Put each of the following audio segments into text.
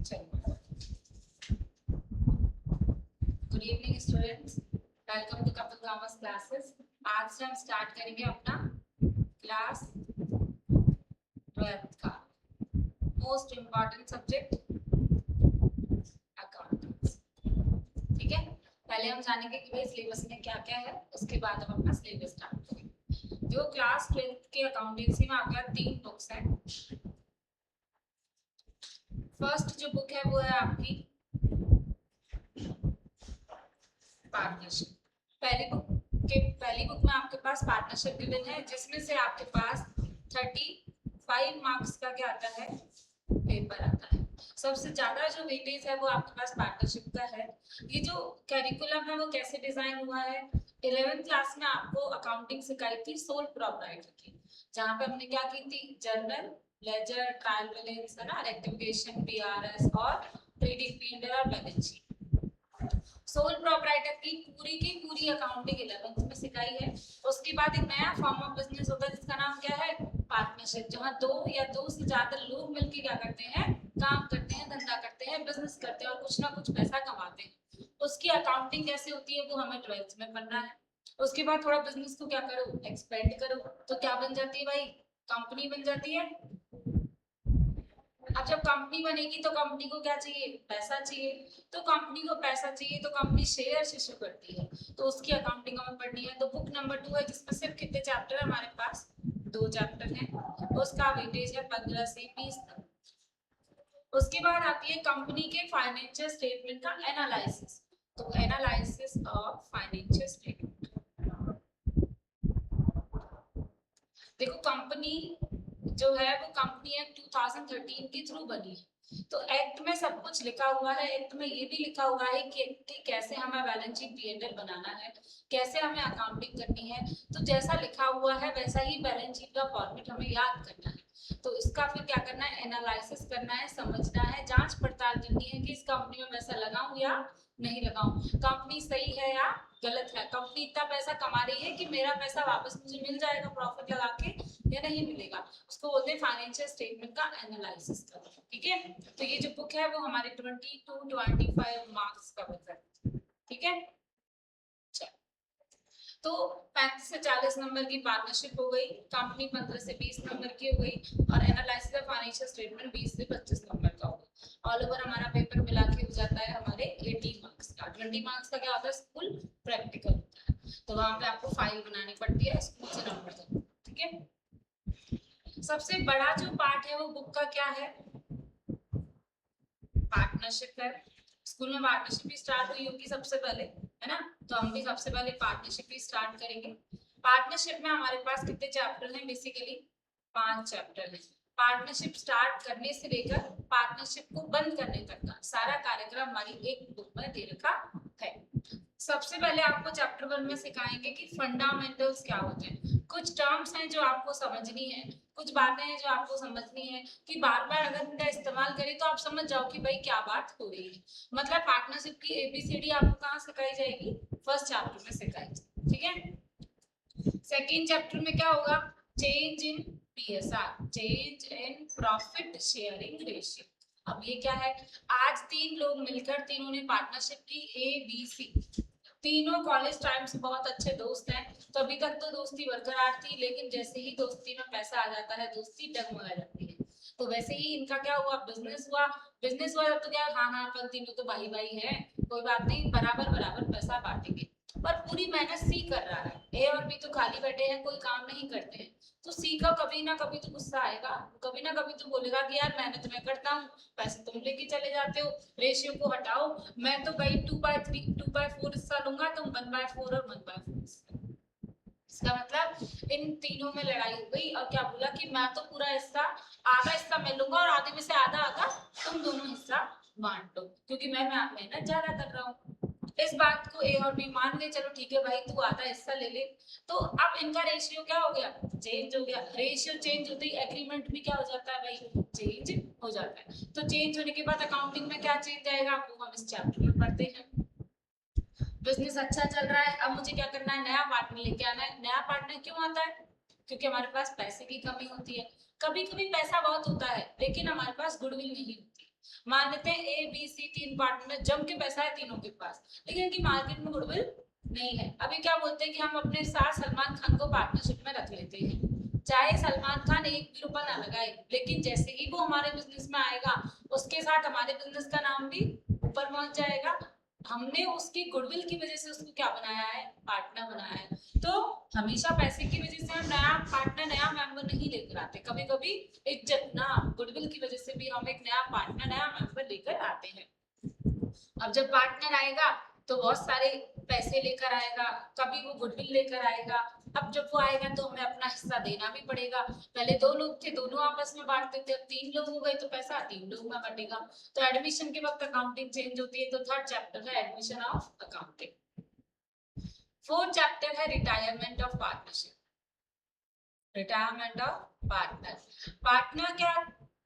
Good evening students, welcome to Kapil commerce classes. आज से हम स्टार्ट करेंगे अपना क्लास 12th का मोस्ट इम्पोर्टेंट सब्जेक्ट अकाउंटिंग्स। ठीक है, पहले हम जानेंगे कि भाई सिलेबस में क्या क्या है, उसके बाद हम अपना सिलेबस स्टार्ट करेंगे। जो क्लास 12th के अकाउंटेंसी में आपका 3 बुक्स हैं। फर्स्ट जो बुक है वो है आपकी पार्टनरशिप। पहली बुक में आपके पास पार्टनरशिप गिवन है, जिसमें से आपके पास 35 मार्क्स का क्या आता है, पेपर आता है। सबसे ज्यादा जो वेटेज है वो आपके पास पार्टनरशिप का है। ये जो करिकुलम है वो कैसे डिजाइन हुआ है, 11th क्लास में आपको अकाउंटिंग सिखाई थी सोल प्रोप्राइटर की, जहाँ पे हमने क्या की थी, जर्नल, लेजर, ट्रायल बैलेंस है ना, रेक्टिफिकेशन, पीआरएस और ट्रेडिंग पी&एल और बैलेंस शीट। सोल प्रोप्राइटर की पूरी अकाउंटिंग 11th में सिखाई है। उसके बाद एक नया फॉर्म ऑफ बिजनेस होता है जिसका नाम क्या है, पार्टनरशिप, जहाँ दो या दो से ज्यादा लोग मिलकर क्या करते हैं, काम करते हैं, धंधा करते हैं, बिजनेस करते हैं और कुछ ना कुछ पैसा कमाते हैं। उसकी अकाउंटिंग कैसे होती है वो हमें 12th में पढ़ना है। उसके बाद थोड़ा बिजनेस को क्या करो, एक्सपेंड करो, तो क्या बन जाती है भाई, कंपनी बन जाती है। अब जब कंपनी बनेगी तो कंपनी को क्या चाहिए, पैसा चाहिए। तो कंपनी को पैसा चाहिए तो कंपनी शेयर इशू करती है, तो उसकी अकाउंटिंग हमें पढ़नी है। तो बुक नंबर 2 है, जिसमें सिर्फ कितने चैप्टर है हमारे पास, 2 चैप्टर हैं। उसका वेटेज है 15 से 20 तक। उसके बाद आती है कंपनी के फाइनेंशियल स्टेटमेंट का एनालिसिस। तो एनालिसिस ऑफ फाइनेंशियल स्टेटमेंट। देखो, कंपनी जो है वो कंपनी एक्ट 2013 के थ्रू बनी है, तो एक्ट में सब कुछ लिखा हुआ है। एक्ट में ये भी लिखा हुआ है कि कैसे हमें बैलेंस शीट पी&एल बनाना है, कैसे हमें अकाउंटिंग करनी है। तो जैसा लिखा हुआ है वैसा ही बैलेंस शीट का फॉर्मेट हमें याद करना है। तो इसका फिर क्या करना है, एनालिसिस करना है, समझना है, जांच पड़ताल करनी है कि इस कंपनी में पैसा लगाऊं या नहीं लगाऊं, कंपनी सही है या गलत है, कंपनी इतना पैसा कमा रही है कि मेरा पैसा वापस मुझे मिल जाएगा प्रॉफिट लगा के या नहीं मिलेगा। उसको बोलते हैं फाइनेंशियल स्टेटमेंट का एनालिसिस करना। ठीक है, तो ये जो बुक है वो हमारे 20 to 25 मार्क्स का बुक है। ठीक है, तो 35 से 40 नंबर की पार्टनरशिप हो गई, कंपनी 15 से 20 नंबर की हो गई और एनालिसिस ऑफ फाइनेंशियल स्टेटमेंट 20 से 25 नंबर का होगा। ऑल ओवर हमारा पेपर मिला के हो जाता है हमारे 80 मार्क्स का। 20 मार्क्स का क्या होता है, स्कूल प्रैक्टिकल होता है, तो वहां पे आपको फाइल बनानी पड़ती है, स्कूल से नंबर देते। ठीक है, सबसे बड़ा जो पार्ट है वो बुक का क्या है, पार्टनरशिप है। स्कूल में पार्टनरशिप भी स्टार्ट हुई होगी सबसे पहले, है ना, तो हम भी सबसे पहले पार्टनरशिप ही स्टार्ट करेंगे। पार्टनरशिप में हमारे पास कितने चैप्टर हैं, बेसिकली 5 चैप्टर हैं। पार्टनरशिप स्टार्ट करने से लेकर पार्टनरशिप को बंद करने तक का सारा कार्यक्रम हमारी एक बुक में दे रखा है। सबसे पहले आपको चैप्टर 1 में सिखाएंगे कि फंडामेंटल्स क्या होते हैं। कुछ टर्म्स हैं जो आपको समझनी है, कुछ बातें हैं जो आपको समझनी है कि बार बार अगर इनका इस्तेमाल करें तो आप समझ जाओ कि भाई क्या बात हो रही है। मतलब पार्टनरशिप की एबीसीडी आपको कहाँ सिखाई जाएगी, फर्स्ट चैप्टर में सिखाई जाएगी। ठीक है, सेकेंड चैप्टर में क्या होगा, change in PSR, change in profit sharing ratio. अब ये क्या है, आज 3 लोग मिलकर, तीनों ने पार्टनरशिप की, ABC, तीनों कॉलेज टाइम से बहुत अच्छे दोस्त हैं। तो अभी तक तो दोस्ती बरकरार थी, लेकिन जैसे ही दोस्ती में पैसा आ जाता है दोस्ती डगमगा जाती है। तो वैसे ही इनका क्या हुआ, बिजनेस हुआ। बिजनेस हुआ तो क्या, हाँ अपन तीनों तो भाई भाई हैं, कोई बात नहीं, बराबर बराबर पैसा बांटेंगे। पर पूरी मेहनत सी कर रहा है, ए और बी तो खाली बैठे हैं, कोई काम नहीं करते हैं। तो सी का कभी ना कभी तो गुस्सा आएगा, कभी ना कभी तो बोलेगा कि यार मेहनत मैं करता हूँ, पैसे तुम लेके चले जाते हो, रेशियो को हटाओ, मैं तो भाई 2/3 2/4 हिस्सा लूंगा, तुम 1/4 और 1/4 हिस्सा। इसका मतलब इन तीनों में लड़ाई हो गई और क्या बोला कि मैं तो पूरा हिस्सा, आधा हिस्सा मैं लूंगा और आधे में से आधा आधा तुम दोनों हिस्सा बांट लो, क्योंकि मैं मेहनत ज्यादा कर रहा हूँ। इस बात को ए और बी मान गए, चलो ठीक है भाई तू आधा हिस्सा ले ले। तो अब इनका रेशियो क्या हो गया, चेंज हो गया। रेशियो चेंज होते ही एग्रीमेंट भी क्या हो जाता है भाई, चेंज हो जाता है। तो चेंज होने के बाद अकाउंटिंग में क्या चेंज आएगा वो हम इस चैप्टर में पढ़ते हैं। बिजनेस अच्छा चल रहा है, अब मुझे क्या करना है, नया पार्टनर लेके आना है। नया पार्टनर क्यों आता है, क्योंकि हमारे पास पैसे की कमी होती है। कभी कभी पैसा बहुत होता है लेकिन हमारे पास गुडविल नहीं होती, मान लेते हैं ए बी सी तीन पार्टनर जम के पैसा है तीनों के पास, लेकिन इनकी मार्केट में गुडविल नहीं है। अभी क्या बोलते हैं कि हम अपने साथ सलमान खान को पार्टनरशिप में रख लेते हैं, चाहे सलमान खान एक भी रुपया ना लगाए, लेकिन जैसे ही वो हमारे बिजनेस में आएगा उसके साथ हमारे बिजनेस का नाम भी ऊपर पहुंच जाएगा। हमने उसकी गुडविल की वजह से उसको क्या बनाया है, पार्टनर बनाया है। तो हमेशा पैसे की वजह से हम नया पार्टनर नया मेंबर नहीं लेकर आते, कभी कभी इज्जत नाम गुडविल की वजह से भी हम एक नया पार्टनर नया मेंबर लेकर आते हैं। अब जब पार्टनर आएगा तो बहुत सारे पैसे लेकर आएगा, कभी वो गुडविल लेकर आएगा। अब जब वो आएगा तो हमें अपना हिस्सा देना भी पड़ेगा। पहले दो लोग थे, दोनों आपस में बांटते थे, अब तीन लोग हो गए तो पैसा तीन लोग में बटेगा। तो एडमिशन के वक्त अकाउंटिंग चेंज होती है। तो थर्ड चैप्टर है admission of accounting. Fourth chapter है retirement of partnership. Retirement of partner. Partner क्या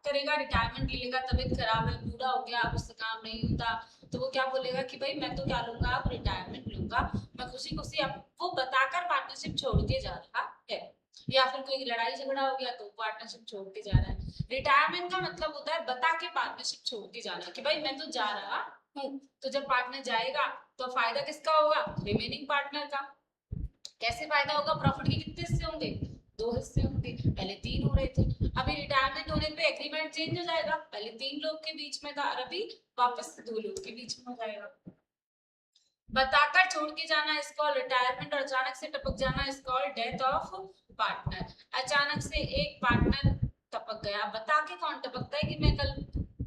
करेगा, रिटायरमेंट ले लेगा, तबीयत खराब है, बूढ़ा हो गया, अब उससे काम नहीं होता, तो वो क्या बोलेगा कि भाई मैं तो क्या लूंगा, अब रिटायरमेंट लूंगा, मैं खुशी खुशी। अब वो बताकर पार्टनरशिप छोड़ के जा रहा है, या फिर कोई लड़ाई झगड़ा हो गया तो पार्टनरशिप छोड़ के जा रहा है। रिटायरमेंट का मतलब होता है बता के पार्टनरशिप छोड़ के जाना कि भाई मैं तो जा रहा हूँ। तो जब पार्टनर जाएगा तो फायदा किसका होगा, रिमेनिंग पार्टनर का। कैसे फायदा होगा, प्रॉफिट के कितने हिस्से होंगे, दो हिस्से होंगे, पहले तीन हो रहे थे, अभी रिटायरमेंट होने पे एग्रीमेंट चेंज हो जाएगा, पहले तीन लोग के बीच में था और अभी वापस दो लोग के बीच में हो जाएगा। बताकर छोड़ के जाना इज कॉल्ड रिटायरमेंट, और अचानक से टपक जाना is called death of partner. अचानक से एक पार्टनर टपक गया, बता के कौन टपकता है कि मैं कल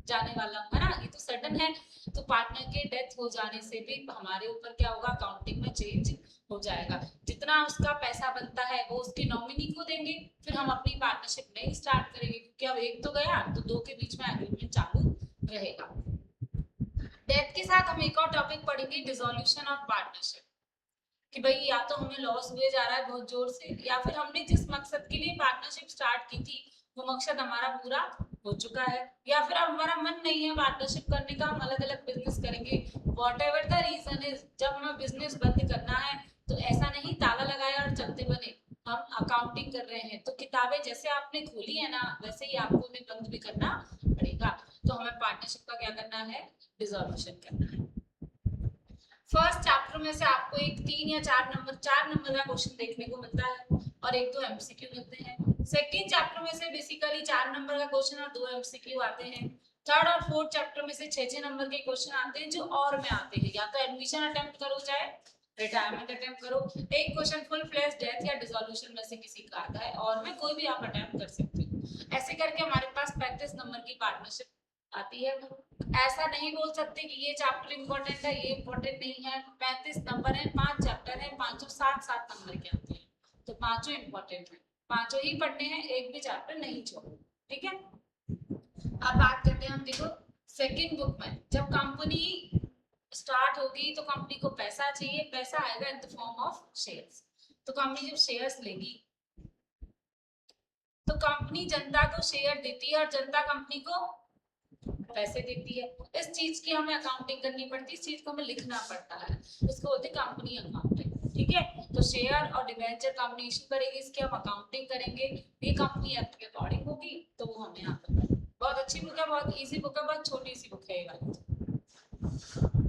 जाने वाला हूँ, है ना, ये तो सडन है। तो पार्टनर के डेथ हो जाने से भी हमारे ऊपर क्या होगा, अकाउंटिंग में चेंज हो जाएगा। जितना उसका पैसा बनता है वो उसके नॉमिनी को देंगे, फिर हम अपनी पार्टनरशिप नहीं स्टार्ट करेंगे, क्योंकि अब एक तो गया तो दो के बीच में एग्रीमेंट चालू रहेगा। डेथ के साथ हम एक और टॉपिक पढ़ेंगे, डिसोल्यूशन ऑफ पार्टनरशिप, कि भाई या तो हमें लॉस हुए जा रहा है बहुत जोर से, या फिर हमने जिस मकसद के लिए पार्टनरशिप स्टार्ट की थी वो मकसद हमारा पूरा हो चुका है, या फिर अब हमारा मन नहीं है पार्टनरशिप करने का, हम अलग अलग बिजनेस करेंगे। Whatever the reason is, जब हमें बिजनेस बंद करना है तो ऐसा नहीं ताला लगाया और चलते बने, हम अकाउंटिंग कर रहे हैं तो किताबें जैसे आपने खोली है ना वैसे ही आपको उन्हें बंद भी करना पड़ेगा। तो हमें पार्टनरशिप का क्या करना है, डिसोल्यूशन करना है। फर्स्ट चैप्टर में से आपको एक 3 या 4 नंबर का क्वेश्चन देखने को मिलता है और एक दो एमसीक्यू मिलते हैं। सेकंड चैप्टर में से बेसिकली 4 नंबर का क्वेश्चन और 2 एमसीक्यू आते हैं। थर्ड और फोर्थ चैप्टर में से 6 नंबर के क्वेश्चन आते हैं जो और में आते हैं, या तो एडमिशन अटेम्प्ट करो चाहे रिटायरमेंट अटेम्प्ट करो। एक क्वेश्चन फुल फ्लैश डेथ या डिसोल्यूशन में से किसी का आता है, और में कोई भी आप अटेम्प्ट कर सकते हो। ऐसे करके हमारे पास 35 नंबर की पार्टनरशिप आती है। ऐसा नहीं बोल सकते कि ये चैप्टर इंपॉर्टेंट है ये इंपॉर्टेंट नहीं है। 35 नंबर है, 5 चैप्टर है, 5 7 नंबर के आते हैं, तो पांचों इंपॉर्टेंट है, पांचों ही पढ़ने हैं, एक भी चैप्टर नहीं छोड़ो, ठीक है। अब बात करते हैं हम, देखो सेकंड बुक में जब कंपनी स्टार्ट होगी तो कंपनी को पैसा चाहिए, पैसा आएगा in the form of shares. तो कंपनी जब शेयर्स लेगी तो कंपनी जनता को शेयर देती है और जनता कंपनी को पैसे देती है। इस चीज की हमें अकाउंटिंग करनी पड़ती है, इस चीज को हमें लिखना पड़ता है, इसको बोलते हैं कंपनी अकाउंटिंग, ठीक है। तो शेयर और डिबेंचर कंपनी इशू करेगी, इसकी हम अकाउंटिंग करेंगे, ये कंपनी एक्ट के अकॉर्डिंग होगी, तो वो हमें यहाँ पर बहुत अच्छी बुक है, बहुत इजी बुक है, बहुत छोटी सी बुक है ये वाली।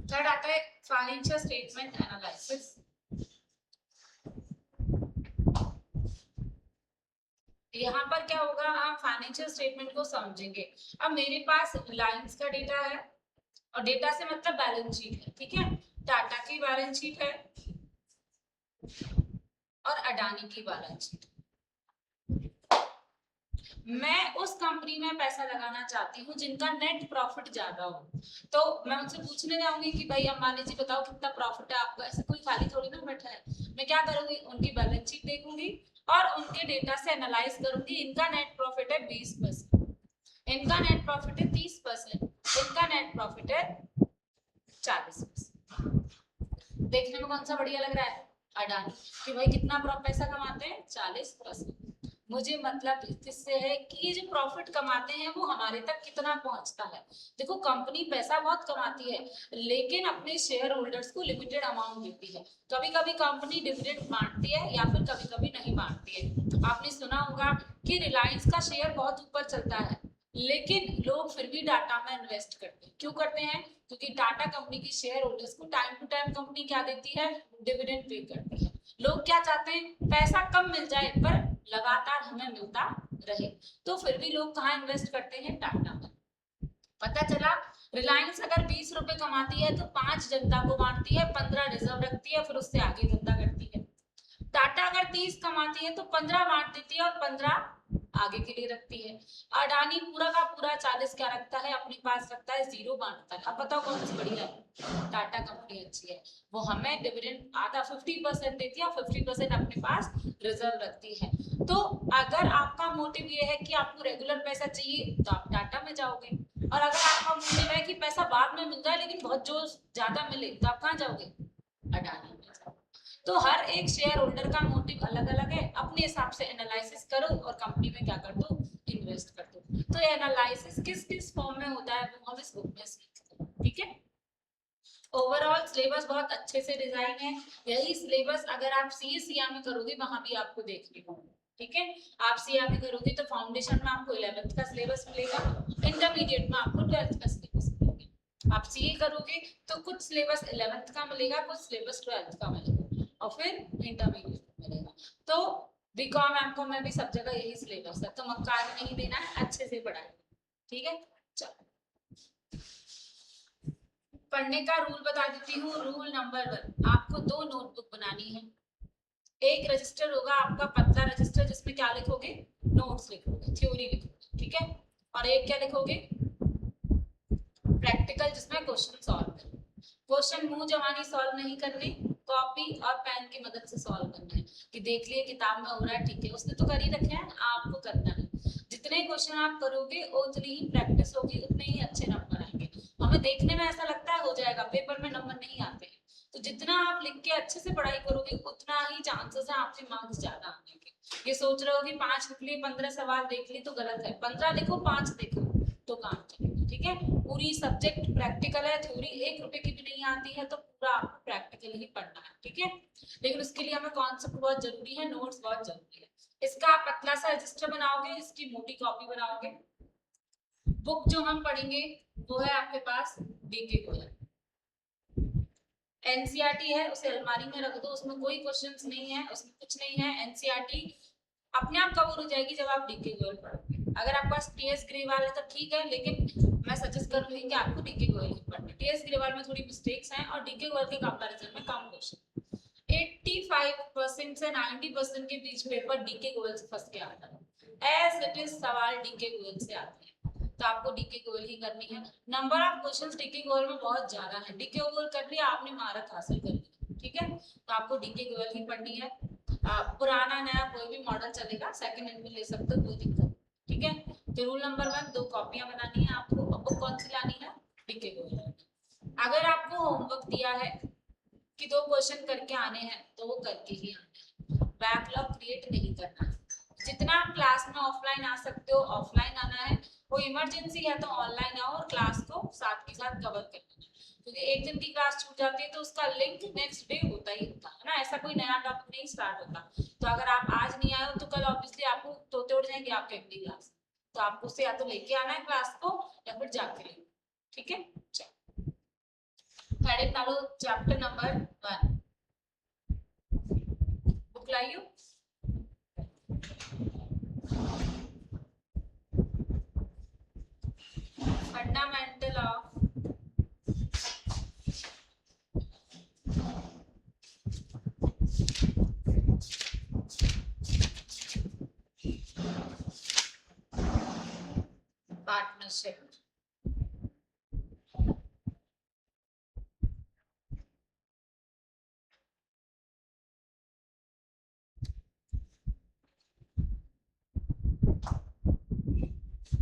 थर्ड आता है फाइनेंशियल स्टेटमेंट एनालिसिस। यहाँ पर क्या होगा, हम फाइनेंशियल स्टेटमेंट को समझेंगे। अब मेरे पास रिलायंस का डेटा है, और डेटा से मतलब बैलेंस शीट है, ठीक है। टाटा की बैलेंस शीट है और अडानी की बैलेंस शीट। मैं उस कंपनी में पैसा लगाना चाहती हूँ जिनका नेट प्रॉफिट ज्यादा हो, तो मैं उनसे पूछने जाऊंगी कि भाई अंबानी जी बताओ कितना प्रॉफिट है आपका। ऐसे कोई खाली थोड़ी ना बैठा है, मैं क्या करूंगी, उनकी बैलेंस शीट देखूंगी और उनके डेटा से एनालाइज करूंगी। इनका नेट प्रॉफिट है 20%, इनका नेट प्रॉफिट है 30%, इनका नेट प्रॉफिट है 40%। देखने में कौन सा बढ़िया लग रहा है, अडानी, कि भाई कितना पैसा कमाते हैं 40%। मुझे मतलब इससे है कि ये जो प्रॉफिट कमाते हैं वो हमारे तक कितना पहुंचता है। देखो कंपनी पैसा बहुत कमाती है लेकिन अपने शेयर होल्डर्स को लिमिटेड अमाउंट देती है। कभी कभी कंपनी डिविडेंड बांटती है या फिर कभी कभी नहीं बांटती है। आपने सुना होगा कि रिलायंस का शेयर बहुत ऊपर चलता है लेकिन लोग फिर भी टाटा में इन्वेस्ट करते हैं। क्यों करते हैं? क्योंकि टाटा कंपनी की शेयर होल्डर्स को टाइम टू टाइम कंपनी क्या देती है? डिविडेंड पे करती है। लोग क्या चाहते हैं? पैसा कम मिल जाए पर लगातार हमें मिलता रहे। तो फिर भी लोग कहाँ इन्वेस्ट करते हैं? टाटा में। पता चला रिलायंस अगर 20 रुपए कमाती है तो 5 जनता को बांटती है, 15 रिजर्व रखती है, फिर उससे आगे धंधा करती है। टाटा अगर 30 कमाती है तो 15 बांट देती है और 15 आगे के लिए रखती है। अडानी पूरा का पूरा 40 क्या रखता है? अपने पास रखता है, 0 बांटता है। अब बताओ कौन सी बढ़िया है? टाटा कंपनी अच्छी है। वो हमें डिविडेंड आधा 50% देती है और 50% अपने पास रिजर्व रखती है। तो अगर आपका मोटिव ये है कि आपको रेगुलर पैसा चाहिए तो आप टाटा में जाओगे, और अगर आपका मोटिव है कि पैसा बाद में मिल जाए लेकिन बहुत जो ज्यादा मिले तो आप कहाँ जाओगे? अडानी में जाओगे। तो हर एक शेयर होल्डर का मोटिव अलग अलग है। अपने हिसाब से एनालिसिस करो और कंपनी में क्या कर दो? इन्वेस्ट कर दो। तो ये एनालिसिस किस किस फॉर्म में होता है वो हम इस बुक में सीखते हैं। ठीक है। ओवरऑल सिलेबस बहुत अच्छे से डिजाइन है। यही सिलेबस अगर आप सीए में करोगे वहां भी आपको देखने को मिलेगा। ठीक है। आप सीए में करोगे तो फाउंडेशन में आपको 11th का सिलेबस मिलेगा, इंटरमीडिएट में आपको 12th का सिलेबस मिलेगा। आप सीए करोगे तो कुछ सिलेबस 11th का मिलेगा, कुछ सिलेबस 12th का मिलेगा और फिर इंटरमीडिएट मिलेगा। तो बीकॉम एमकॉम में भी सब जगह यही सिलेबस है, तो मक्कार नहीं देना है, अच्छे से पढ़ाई। ठीक है। चलो पढ़ने का रूल बता देती हूँ। रूल नंबर 1, आपको 2 नोटबुक बनानी है। एक रजिस्टर होगा आपका पतला रजिस्टर, जिसमें क्या लिखोगे? नोट्स लिखोगे, थ्योरी लिखोगे। ठीक है। और एक क्या लिखोगे? प्रैक्टिकल, जिसमें क्वेश्चन सॉल्व करना। क्वेश्चन मुंह जवानी सॉल्व नहीं करने, कॉपी और पेन की मदद से सॉल्व करना है। कि देख लिए किताब में हो रहा है, ठीक है, उसने तो कर ही रखे हैं, आपको करना है। जितने क्वेश्चन आप करोगे उतनी ही प्रैक्टिस होगी, उतने ही अच्छे नंबर आएंगे। हमें देखने में ऐसा लगता है हो जाएगा, पेपर में नंबर नहीं आते हैं। तो जितना आप लिख के अच्छे से पढ़ाई करोगे उतना ही चांसेस है आपके मार्क्स ज्यादा आने के। ये सोच रहे हो कि 5 लिख लिए, 15 सवाल देख लिए, तो गलत है। 15 लिखो, 5 देखो तो काम चलेगा। ठीक है। पूरी सब्जेक्ट प्रैक्टिकल है, थ्योरी 1 रुपए की भी नहीं आती है, तो पूरा आपको प्रैक्टिकल ही पढ़ना है। ठीक है। लेकिन उसके लिए हमें कॉन्सेप्ट बहुत जरूरी है, नोट्स बहुत जरूरी है। इसका आप पतला सा रजिस्टर बनाओगे, इसकी मोटी कॉपी बनाओगे। बुक जो हम पढ़ेंगे वो है आपके पास डीके गोयल। एनसीईआरटी है, उसे अलमारी में रख दो, उसमें कोई क्वेश्चंस नहीं है, उसमें कुछ नहीं है। एनसीईआरटी अपने आप कवर हो जाएगी जब आप डीके गोयल पढ़ोगे। अगर आपके पास टीएस ग्रेवाल है तो ठीक है, लेकिन मैं सजेस्ट करूंगी कि आपको डीके गोयल ही पढ़ना। टीएस ग्रेवाल में थोड़ी मिस्टेक्स हैं और डीके गोयल के कंपैरिजन में कम क्वेश्चन। 85% से 90% के बीच पेपर डीके गोयल से फंस के आता है। एज इट इज सवाल डीके गोयल से आते हैं, तो आपको डीके गोयल ही करनी है। Number of questions DK Goyal में बहुत ज्यादा है। डीके गोयल कर लिया आपने, महारत हासिल कर ली। ठीक है। तो आपको डीके गोयल ही पढ़नी है। पुराना नया कोई भी मॉडल चलेगा, सेकंड हैंड में ले सकते हो, कोई दिक्कत नहीं। ठीक है। तो रूल नंबर 1, 2 कॉपियां बनानी है आपको। बुक कौन सी लानी है? डीके गोयल। अगर आपको होमवर्क दिया है कि 2 क्वेश्चन करके आने हैं तो वो करके ही आने हैं, बैकलॉग क्रिएट नहीं करना। जितना आप क्लास में ऑफलाइन आ सकते हो ऑफलाइन आना है, कोई इमरजेंसी है तो ऑनलाइन आओ और क्लास को साथ के साथ कवर कर लेना। क्योंकि एक दिन की क्लास छूट जाती है तो उसका लिंक नेक्स्ट डे होता ही होता है ना, ऐसा कोई नया टॉपिक नहीं स्टार्ट होता। तो अगर आप आज नहीं आए हो तो कल ऑब्वियसली आपको तोते उड़ जाएंगे आपके अगली क्लास। तो आपको उसे या तो लेके आना है क्लास को या फिर जाके ले। ठीक है। हेडिंग डालो चैप्टर नंबर 1। बुक लाइयो। Fundamental of partnership.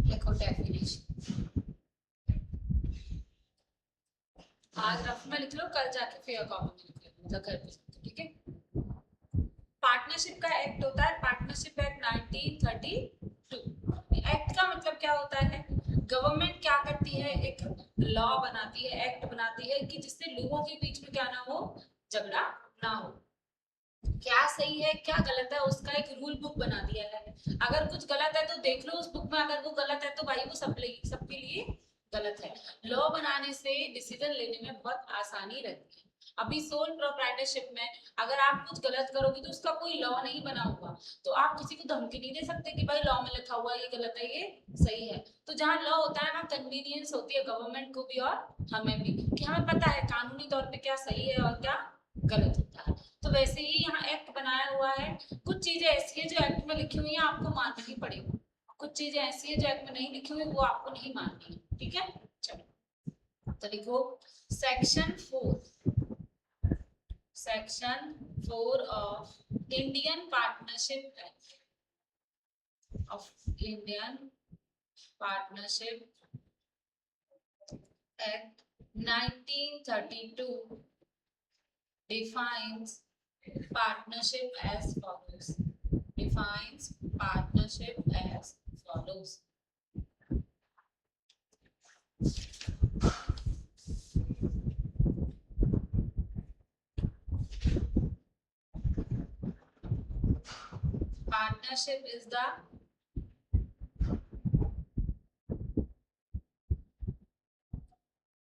लिखो डेफिनेशन। आज रफ में लिख लो, कल जाके फेयर कॉपी में लिख लो, मतलब घर पे। ठीक है। पार्टनरशिप का एक्ट होता है पार्टनरशिप एक्ट 1932। एक्ट का मतलब क्या होता है? गवर्नमेंट क्या करती है, एक लॉ बनाती है, एक्ट बनाती है कि जिससे लोगों के बीच में क्या ना हो, झगड़ा ना हो। क्या सही है क्या गलत है उसका एक रूल बुक बना दिया है। अगर कुछ गलत है तो देख लो उस बुक में, अगर वो गलत है तो भाई वो सबके लिए गलत है। लॉ बनाने से डिसीजन लेने में बहुत आसानी रहती है। अभी सोल प्रोप्राइटरशिप में अगर आप कुछ गलत करोगे तो उसका कोई लॉ नहीं बना हुआ, तो आप किसी को धमकी नहीं दे सकते कि भाई लॉ में लिखा हुआ ये गलत है ये सही है। तो जहाँ लॉ होता है वहाँ कन्वीनियंस होती है गवर्नमेंट को भी और हमें भी, कि हमें पता है कानूनी तौर पे क्या सही है और क्या गलत होता है। तो वैसे ही यहाँ एक्ट बनाया हुआ है। कुछ चीजें ऐसी है जो एक्ट में लिखी हुई है आपको मानना ही पड़ेगा, कुछ चीजें ऐसी है जो एक्ट में नहीं लिखी हुई वो आपको नहीं माननी है। ठीक है, चलो तो लिखो section 4 of Indian partnership act of Indian partnership act 1932 defines partnership as follows. Defines partnership as follows. Partnership is the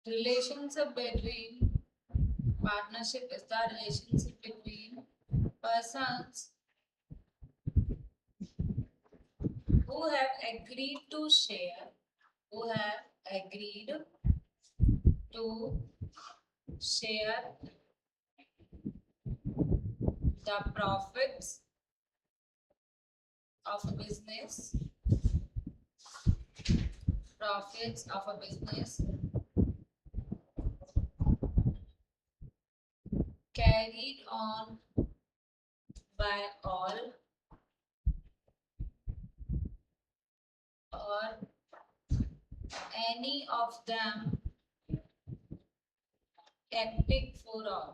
relationship between persons who have agreed to share the profits of a business carried on by all or any of them acting for all.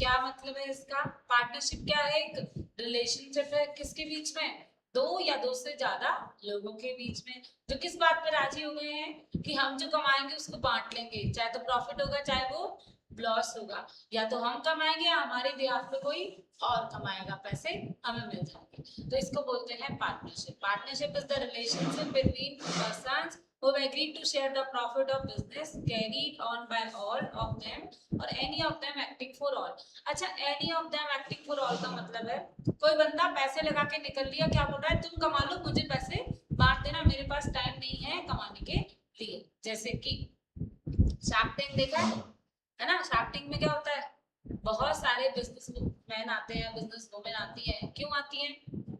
क्या मतलब है इसका? Partnership क्या है? एक relationship है किसके बीच में? दो या दो से ज्यादा लोगों के बीच में, जो किस बात पे राजी हो गए हैं कि हम जो कमाएंगे उसको बांट लेंगे, चाहे तो प्रॉफिट होगा चाहे वो लॉस होगा, या तो हम कमाएंगे या हमारे देहात में कोई और कमाएगा, पैसे हमें मिल जाएंगे। तो इसको बोलते हैं partnership. Partnership is the relationship between persons who have agreed to share the profit of business carried on by all of them or any of them acting for all। अच्छा, any of them acting for all का मतलब है कोई बंदा पैसे लगा के निकल लिया, क्या बोल रहा है तुम कमा लो मुझे पैसे बांट देना, मेरे पास टाइम नहीं है कमाने के लिए। जैसे कि शार्क टैंक देखा है ना? शार्क टैंक में क्या होता है, बहुत सारे बिजनेसमैन आते हैं, बिजनेस वुमेन आती है, क्यों आती है?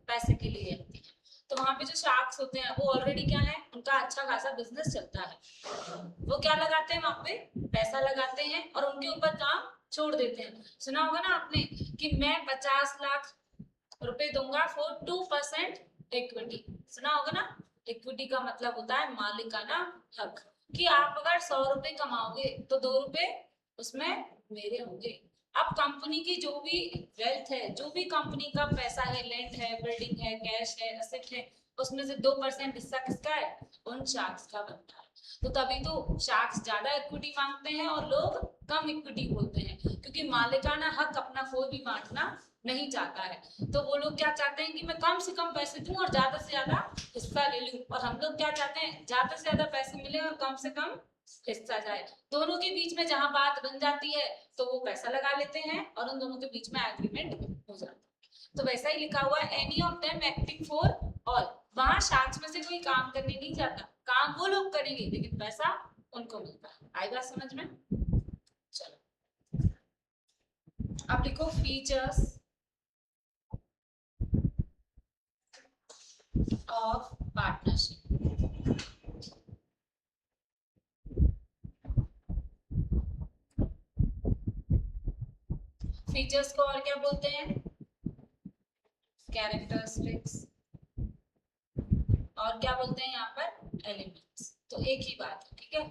पैसे के लिए आती है। तो वहां पे जो शार्क्स होते हैं वो ऑलरेडी क्या है, उनका अच्छा खासा बिजनेस चलता है, वो क्या लगाते हैं वहां पे? पैसा लगाते हैं और उनके ऊपर काम छोड़ देते हैं। सुना होगा ना आपने कि मैं 50 लाख रुपए दूंगा फॉर 2% इक्विटी, सुना होगा ना? इक्विटी का मतलब होता है मालिकाना हक, कि आप अगर 100 रुपए कमाओगे तो 2 रुपए उसमें मेरे होंगे। अब कंपनी की जो भी वेल्थ है, जो भी कंपनी का पैसा है, लैंड है, बिल्डिंग है, कैश है, एसेट है, उसमें से 2% हिस्सा किसका है? उन शार्क्स का बनता है। तो तभी तो शार्क्स ज्यादा इक्विटी मांगते हैं और लोग कम इक्विटी बोलते हैं, क्योंकि मालिकाना हक अपना कोई भी बांटना नहीं चाहता है। तो वो लोग क्या चाहते हैं कि मैं कम से कम पैसे दूं और ज्यादा से ज्यादा हिस्सा ले लूं, और हम लोग क्या चाहते हैं? ज्यादा से ज्यादा पैसे मिले और कम से कम हिस्सा जाए। दोनों के बीच में जहां बात बन जाती है तो वो पैसा लगा लेते हैं और उन दोनों के बीच में एग्रीमेंट हो जाता है। तो वैसा ही लिखा हुआ है any of them acting for all. वहां शार्क्स में से कोई काम करने नहीं जाता, काम वो लोग करेंगे लेकिन पैसा उनको मिलता है। आएगा समझ में? चलो अब लिखो फीचर्स ऑफ पार्टनरशिप। फीचर्स को और क्या बोलते हैं? कैरेक्टरिस्टिक्स, और क्या बोलते हैं यहाँ पर? एलिमेंट्स। तो एक ही बात है, ठीक है।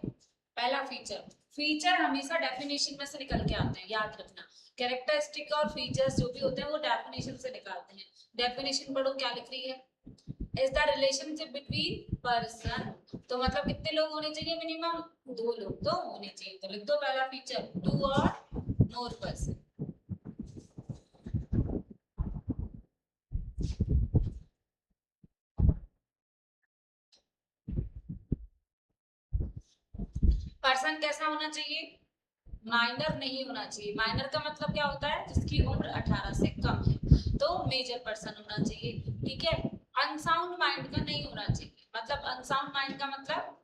पहला फीचर फीचर हमेशा डेफिनेशन में से निकल के आते हैं, याद रखना। कैरेक्टरिस्टिक और फीचर्स जो भी होते हैं वो डेफिनेशन से निकालते हैं। डेफिनेशन पढ़ो क्या लिख रही है, is the relationship between person, तो मतलब कितने लोग होने चाहिए, मिनिमम 2 लोग तो होने चाहिए। तो लिख दो पहला फीचर, 2 और मोर पर्सन। पर्सन कैसा होना चाहिए, माइनर नहीं होना चाहिए। माइनर का मतलब क्या होता है, जिसकी उम्र 18 से कम है, तो मेजर पर्सन होना चाहिए, ठीक है। अनसाउंड माइंड का नहीं होना चाहिए, मतलब अनसाउंड माइंड का मतलब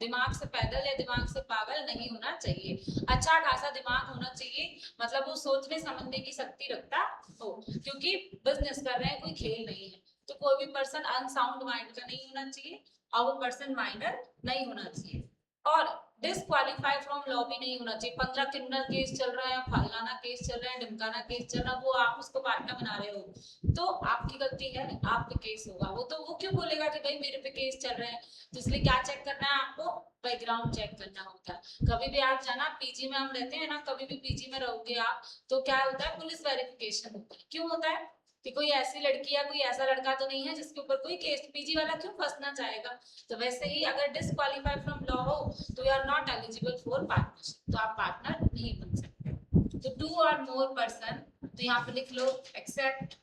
दिमाग से पैदल या दिमाग से पागल नहीं होना चाहिए। अच्छा खासा दिमाग होना चाहिए, मतलब वो सोचने समझने की शक्ति रखता हो, क्योंकि बिजनेस कर रहे हैं, कोई खेल नहीं है। तो कोई भी पर्सन अनसाउंड माइंड का नहीं होना चाहिए, और वो पर्सन माइनर नहीं होना चाहिए। और डिसक्वालीफाई फ्रॉम लॉ भी नहीं होना चाहिए। 15 क्रिमिनल केस चल रहा है, फलाना केस चल रहा है, ढिमकाना केस चल रहा है, वो आप उसको पार्टनर बना रहे हो तो आपकी गलती है, आप पे केस होगा। वो तो वो क्यों बोलेगा कि भाई मेरे पे केस चल रहे हैं। तो इसलिए क्या चेक करना है आपको, बैकग्राउंड चेक करना होता है। कभी भी आप जाना, पीजी में हम रहते हैं ना, कभी भी पीजी में रहोगे आप, तो क्या होता है, पुलिस वेरिफिकेशन होता है। क्यों होता है कि कोई ऐसी लड़की या कोई ऐसा लड़का तो नहीं है जिसके ऊपर कोई केस, पीजी वाला क्यों फंसना चाहेगा। तो वैसे ही अगर डिसक्वालीफाई फ्रॉम लॉ हो तो you are not eligible for partnership, तो आप पार्टनर नहीं बन सकते। तो 2 और मोर पर्सन, तो यहाँ पे लिख लो except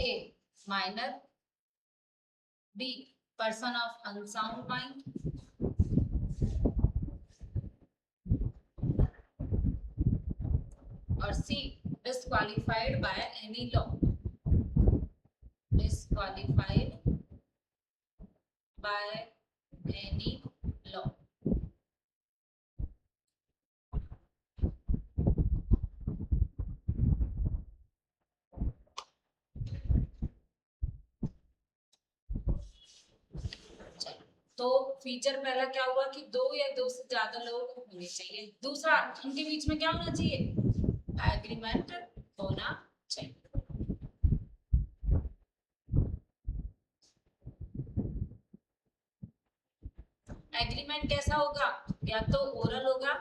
a minor, B person of unsound mind, और C disqualified by any law, disqualified by any law। तो फीचर पहला क्या हुआ कि 2 या 2 से ज्यादा लोग होने चाहिए। दूसरा, उनके बीच में क्या होना चाहिए, एग्रीमेंट होना चाहिए। एग्रीमेंट कैसा होगा, या तो ओरल होगा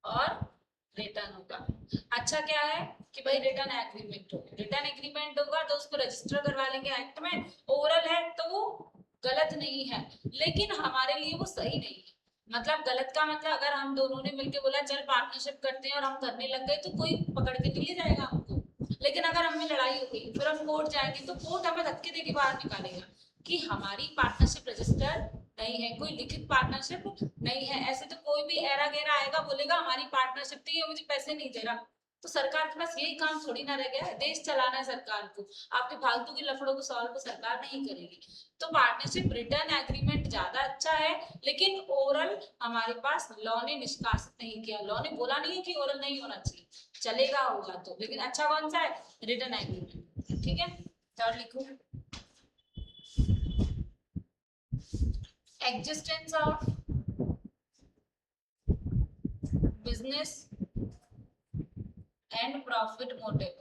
और रिटर्न होगा। अच्छा क्या है कि भाई रिटर्न एग्रीमेंट होगा, रिटर्न एग्रीमेंट होगा तो उसको रजिस्टर करवा लेंगे एक्ट में। ओरल है तो वो गलत नहीं है, लेकिन हमारे लिए वो सही नहीं है। मतलब गलत का मतलब, अगर हम दोनों ने मिलकर बोला चल पार्टनरशिप करते हैं और हम करने लग गए तो कोई पकड़ के नहीं ले जाएगा हमको। लेकिन अगर हमें लड़ाई हो गई, फिर हम कोर्ट जाएंगे तो कोर्ट हमें धक्के देके बाहर निकालेगा कि हमारी पार्टनरशिप रजिस्टर्ड नहीं है, कोई लिखित पार्टनरशिप नहीं है। ऐसे तो कोई भी एरा गैरा आएगा, बोलेगा हमारी पार्टनरशिप थी, ये मुझे पैसे नहीं दे रहा। तो सरकार के पास यही काम थोड़ी ना रह गया है, देश चलाना है सरकार को। आपके फालतू के लफड़ों को सॉल्व तो सरकार नहीं करेगी। तो पार्टनरशिप रिटर्न एग्रीमेंट ज्यादा अच्छा है, लेकिन ओरल हमारे पास लॉ ने निष्कासित नहीं किया। लॉ ने बोला नहीं है कि ओरल नहीं होना चाहिए, चलेगा होगा तो, लेकिन अच्छा कौन सा है, रिटर्न एग्रीमेंट। ठीक है, थर्ड लिखो, existence of business and profit motive।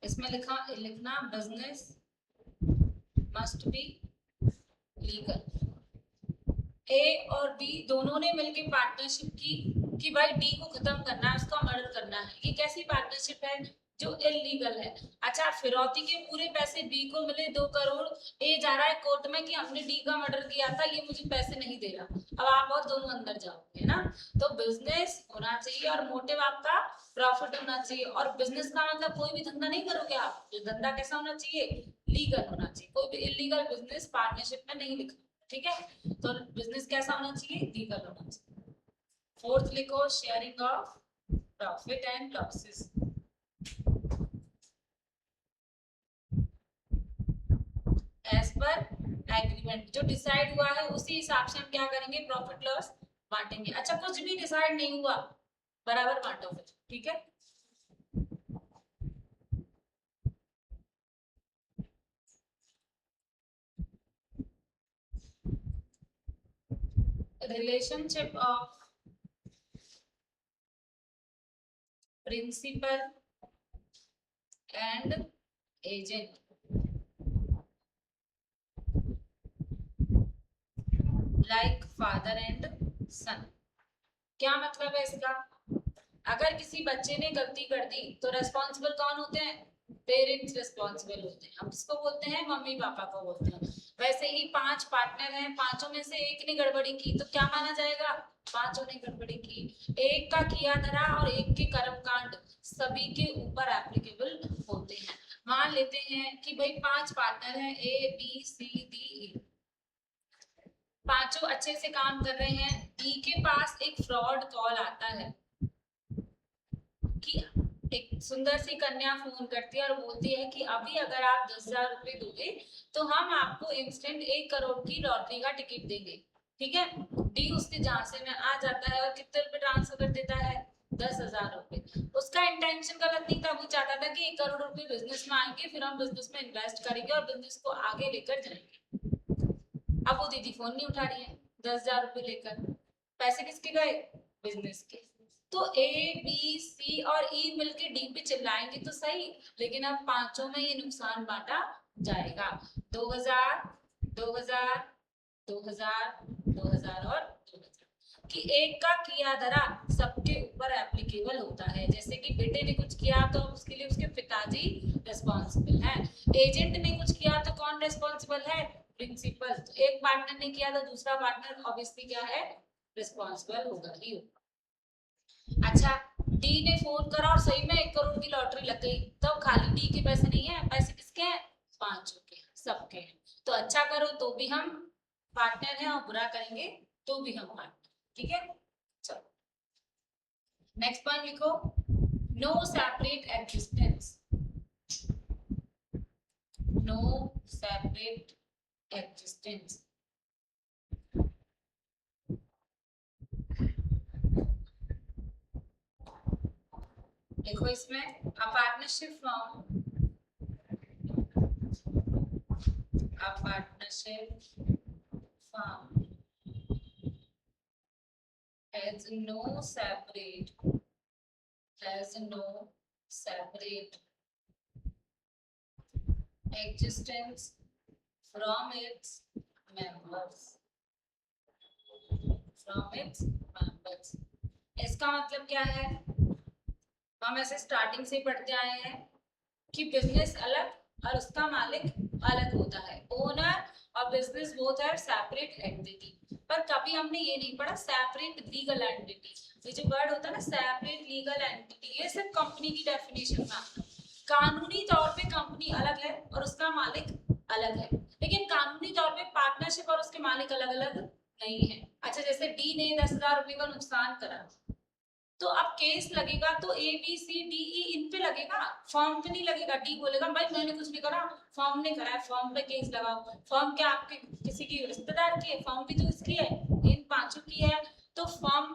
इसमें लिखना बिजनेस मस्ट बी लीगल। ए और डी दोनों ने मिलकर पार्टनरशिप की कि भाई डी को खत्म करना है, उसका मर्डर करना है। ये कैसी पार्टनरशिप है, जो इलीगल है। अच्छा, फिरौती के पूरे पैसे बी को मिले 2 करोड़, ए जा रहा है कोर्ट में कि हमने डी का मर्डर किया था, ये मुझे पैसे नहीं दे रहा। अब आप और दोनों अंदर जाओगे ना। तो बिजनेस होना चाहिए और मोटिव आपका प्रॉफिट होना चाहिए। और बिजनेस का मतलब कोई भी धंधा नहीं करोगे आप, ये धंधा कैसा होना चाहिए, लीगल होना चाहिए। कोई भी इलीगल बिजनेस पार्टनरशिप में नहीं लिखना, ठीक है। तो बिजनेस कैसा होना चाहिए, लीगल होना चाहिए। फोर्थ लिखो, sharing of profit and losses. As per agreement, जो डिसाइड हुआ है उसी हिसाब से हम क्या करेंगे, प्रॉफिट लॉस बांटेंगे। अच्छा, कुछ भी डिसाइड नहीं हुआ, बराबर बांटो फिर, ठीक है। relationship of principal and agent like father and son। क्या मतलब है इसका? अगर किसी बच्चे ने गलती कर दी तो रेस्पॉन्सिबल कौन होते हैं? पेरेंट्स रिस्पॉन्सिबल होते हैं। हम किसको बोलते हैं? मम्मी पापा को बोलते हैं। वैसे ही 5 पार्टनर हैं, पांचों में से एक ने गड़बड़ी की तो क्या माना जाएगा? पांचों ने गड़बड़ी की। एक का किया धरा और एक के कर्मकांड सभी के ऊपर एप्लीकेबल होते हैं। मान लेते हैं कि भाई 5 पार्टनर हैं, A B C D E, पांचों अच्छे से काम कर रहे हैं। ई के पास एक फ्रॉड कॉल आता है कि एक सुंदर सी कन्या फोन करती है और बोलती है कि अभी अगर आप 10,000 रुपए दोगे तो हम आपको इंस्टेंट 1 करोड़ की लॉटरी का टिकट देंगे। ठीक है। डी उसके झांसे में आ जाता है और कितने रुपए ट्रांसफर कर देता है? 10,000 रुपए। उसका इंटेंशन गलत नहीं था, वो चाहता था कि 1 करोड़ रुपए बिजनेस में आएंगे, फिर हम बिजनेस में इन्वेस्ट करेंगे और बिजनेस को आगे लेकर जाएंगे। अब वो दीदी फोन नहीं उठा रही है 10,000 रुपए लेकर, पैसे किसके गए? बिजनेस के। तो ए बी सी और ई मिलके डी पे चिल्लाएंगे तो सही, लेकिन अब पांचों में ये नुकसान बांटा जाएगा। 2,000, 2,000, 2,000, 2,000 और 2,000 कि एक का किया धरा सबके ऊपर एप्लीकेबल होता है। जैसे कि बेटे ने कुछ किया तो उसके लिए उसके पिताजी रिस्पॉन्सिबल है। एजेंट ने कुछ किया तो कौन रिस्पॉन्सिबल है? प्रिंसिपल। तो एक पार्टनर ने किया तो दूसरा पार्टनर ऑब्वियसली क्या है? रिस्पॉन्सिबल होगा ही होगा। अच्छा, डी ने फोन करा और सही में 1 करोड़ की लॉटरी लग गई, तो खाली डी के पैसे नहीं है, पैसे किसके हैं? पांचों के, सबके हैं। तो अच्छा करो तो भी हम पार्टनर हैं और बुरा करेंगे तो भी हम पार्टनर। ठीक है, चलो नेक्स्ट पॉइंट लिखो। No separate existence, no separate existence. देखो इसमें a partnership firm has no separate existence from its members, इसका मतलब क्या है? हम ऐसे स्टार्टिंग से पढ़ते आए हैं कि बिजनेस अलग और उसका मालिक अलग होता है। ओनर और business both are separate entity. पर कभी हमने ये नहीं पढ़ा सेपरेट लीगल एंटिटी। ये जो वर्ड होता है ना सेपरेट लीगल एंटिटी, ये सिर्फ कंपनी की डेफिनेशन में आता है। कानूनी तौर पे कंपनी अलग है और उसका मालिक अलग है, लेकिन कानूनी तौर पे पार्टनरशिप और उसके मालिक अलग अलग नहीं है। अच्छा, जैसे डी ने 10,000 रुपए का नुकसान करा तो अब केस लगेगा तो A B C D E इन पे लगेगा, फॉर्म पे नहीं लगेगा। डी बोलेगा भाई मैंने कुछ नहीं करा, फॉर्म ने करा है, फॉर्म पे केस लगाओ। फॉर्म क्या आपके किसी की रिश्तेदार की है? फॉर्म भी तो इसकी है, इन पांचों की है। तो फॉर्म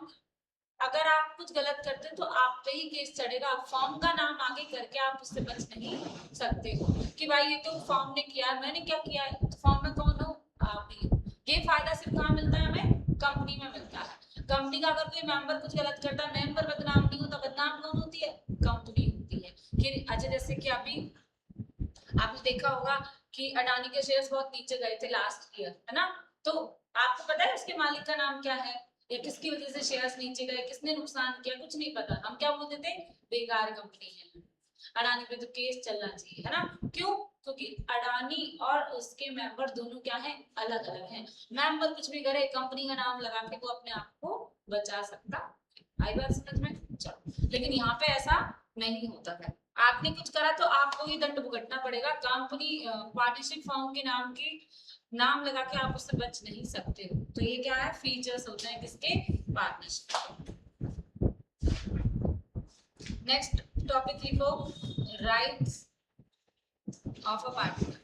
अगर आप कुछ गलत करते हैं तो आप पे ही केस चढ़ेगा। फॉर्म का नाम आगे करके आप उससे बच नहीं सकते हो कि भाई ये तो फॉर्म ने किया, मैंने क्या किया है? तो फॉर्म में कौन हो? आप ही हो। ये फायदा सिर्फ कहाँ मिलता है? हमें कंपनी में मिलता है। कंपनी का अगर कोई मेंबर कुछ गलत करता है, मेंबर बदनाम नहीं होता, बदनाम कौन होती है? कंपनी होती है। कि अच्छा, जैसे कि अभी आपने देखा होगा कि अडानी के शेयर्स बहुत नीचे गए थे लास्ट ईयर, है ना? तो आपको पता है उसके मालिक का नाम क्या है या किसकी वजह से शेयर्स नीचे गए, किसने नुकसान किया? कुछ नहीं पता। हम क्या बोलते थे? बेकार कंपनी है। अडानी पे तो केस चलना चाहिए, है ना? क्यों? क्योंकि अडानी और उसके मेंबर दोनों क्या हैं? अलग अलग हैं। मेंबर कुछ भी करे, कंपनी का नाम लगा के वो अपने आप को बचा सकता। आई बात समझ में? चलो, लेकिन यहाँ पे ऐसा नहीं होता है। आपने कुछ करा तो आपको ही दंड भुगतना पड़ेगा। कंपनी पार्टनरशिप फॉर्म के नाम की नाम लगा के आप उससे बच नहीं सकते हो। तो ये क्या है? फीचर्स होते हैं किसके? पार्टनरशिप। नेक्स्ट टॉपिक लिखो, राइट्स ऑफ अ पार्टनर।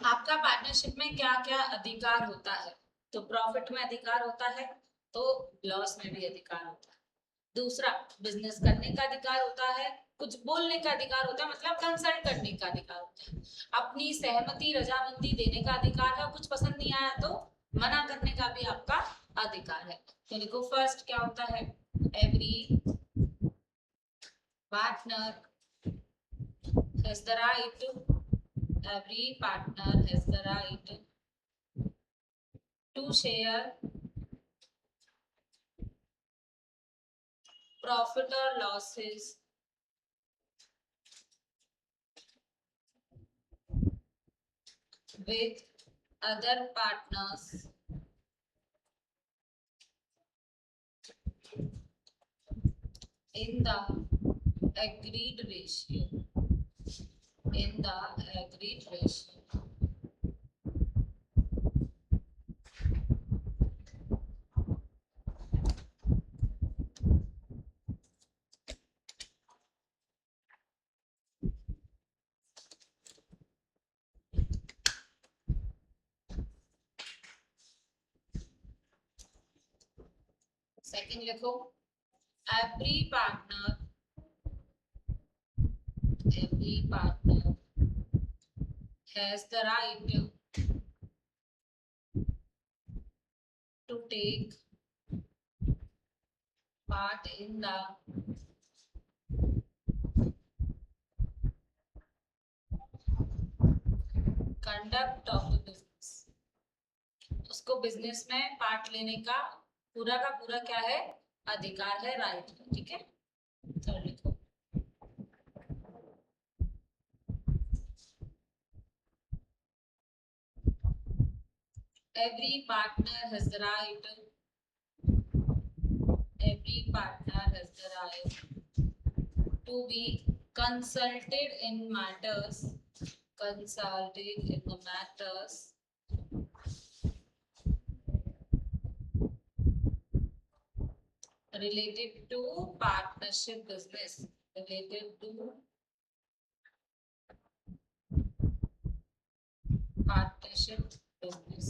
आपका पार्टनरशिप में क्या क्या अधिकार होता है? तो प्रॉफिट में अधिकार होता है, तो लॉस में भी अधिकार होता है। दूसरा बिजनेस करने का अधिकार होता है, कुछ बोलने का अधिकार होता है, मतलब कंसल्ट करने का अधिकार होता है, अपनी सहमति रजामंदी देने का अधिकार है, कुछ पसंद नहीं आया तो मना करने का भी आपका अधिकार है। तो देखो फर्स्ट क्या होता है, every partner has the right, every partner has the right to share profit or losses with other partners in the agreed ratio, in the agreed ratio. Second लिखो, every partner has the right to take part in the conduct of the business. उसको business में part लेने का पूरा क्या है, अधिकार है, राइट है, ठीक है। तो लिखो every partner has the right, every partner has the right to be consulted in matters, consulted in the matters related to partnership business, related to partnership business.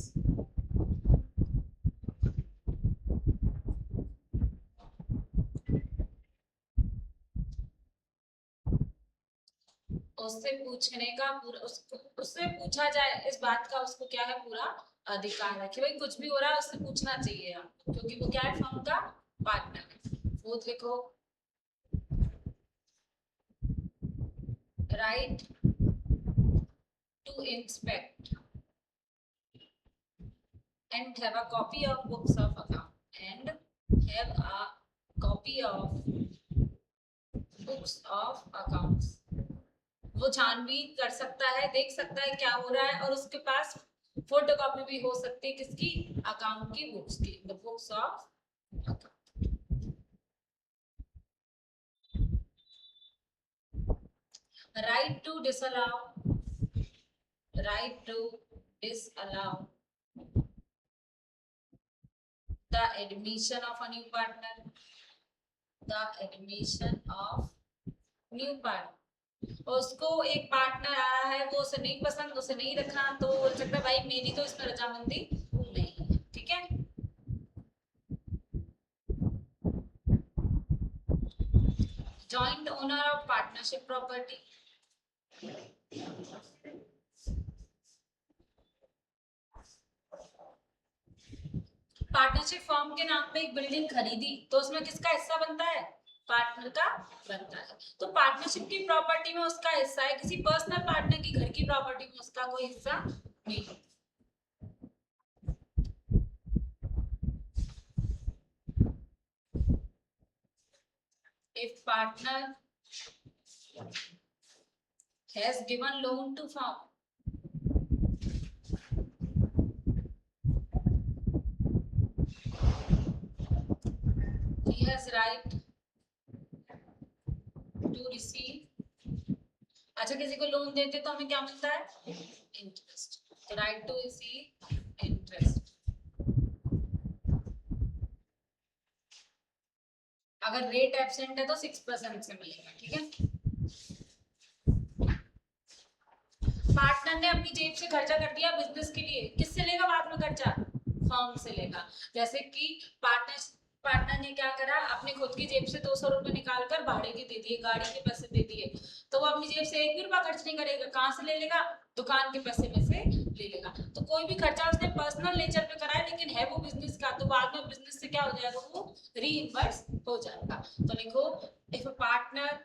उससे पूछने का पूरा, उससे पूछा जाए इस बात का, उसको क्या है, पूरा अधिकार है कि भाई कुछ भी हो रहा है उससे पूछना चाहिए आपको, क्योंकि वो क्या है, फर्म का पार्टनर। फोर्थ लिखो, right to inspect and have a copy of books of account, and have a copy of books of accounts. वो छानबीन कर सकता है, देख सकता है क्या हो रहा है, और उसके पास फोटोकॉपी भी हो सकती है किसकी, अकाउंट की बुक्स की, the books of account. Right to disallow, right to disallow the admission of a new partner, the admission of new partner। उसको एक पार्टनर आ रहा है, वो उसे नहीं पसंद, उसे नहीं रखना, तो बोल सकता है भाई मेरी तो इसमें रजामंदी नहीं है, ठीक है। Joint owner of partnership property, partnership firm के नाम पे एक बिल्डिंग खरीदी तो उसमें किसका हिस्सा बनता है, पार्टनर का बनता है। तो पार्टनरशिप की प्रॉपर्टी में उसका हिस्सा है, किसी पर्सनल पार्टनर की घर की प्रॉपर्टी में उसका कोई हिस्सा नहीं है। If partner has given loan to firm, he has right to receive। अच्छा, किसी को लोन देते तो हमें क्या मिलता है, इंटरेस्ट, तो राइट टू रिसीव इंटरेस्ट। अगर रेट एब्सेंट है तो 6% से मिलेगा, ठीक है। पार्टनर ने अपनी जेब से खर्चा कर दिया बिजनेस के लिए, किससे लेगा बाद में खर्चा, फर्म से लेगा। जैसे कि पार्टनर ने क्या करा, अपने खुद की जेब से 200 रुपए निकाल कर भाड़े के दे दिए, गाड़ी के पैसे दे दिए, तो वो अपनी जेब से एक भी रुपया खर्च नहीं करेगा, कहाँ से ले लेगा, दुकान के पैसे में से ले लेगा। तो कोई भी खर्चा उसने पर्सनल नेचर पे करा है, लेकिन है वो बिजनेस का, तो बाद में बिजनेस से क्या हो जाएगा, वो रीइंबर्स हो जाएगा। तो लिखो, if a partner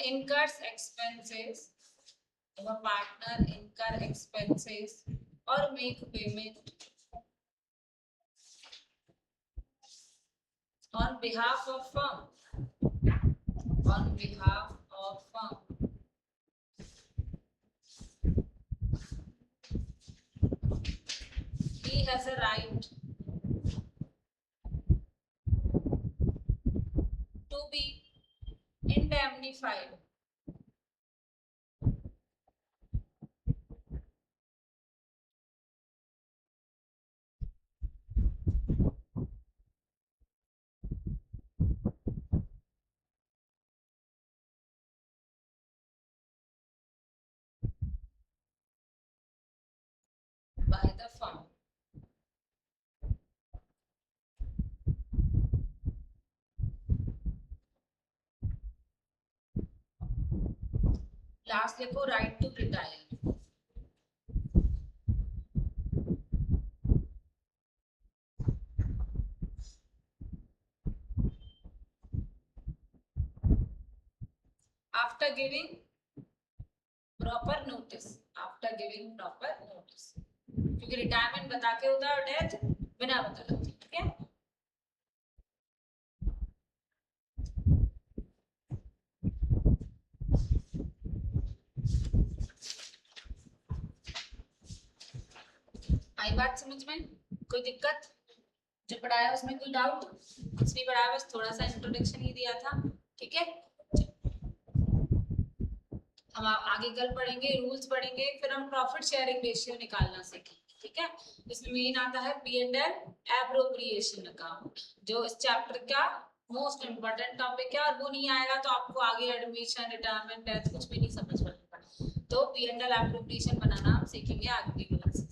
incurs expenses, if a partner incur expenses or make payment on behalf of firm, on behalf of firm, he has a right to be indemnified by the firm. Last लिखो, right to retire. After giving proper notice, after giving proper notice, क्योंकि retirement बता के होता है और death बिना बता होती है, ठीक है। आई बात समझ में, कोई दिक्कत, जो पढ़ाया उसमें कोई डाउट, कुछ नहीं पढ़ाया, बस थोड़ा सा इंट्रोडक्शन ही दिया था, ठीक है। हम आगे कल पढ़ेंगे, रूल्स पढ़ेंगे, फिर हम प्रॉफिट शेयरिंग रेशियो निकालना सीखेंगे, ठीक है। इसमें मेन आता है P&L एप्रोप्रिएशन अकाउंट, जो इस चैप्टर का मोस्ट इम्पोर्टेंट टॉपिक है, और वो नहीं आएगा तो आपको आगे एडमिशन, रिटायरमेंट, डेथ कुछ भी नहीं समझ में आएगा। तो P&L एप्रोप्रिएशन बनाना हम सीखेंगे आगे की क्लास।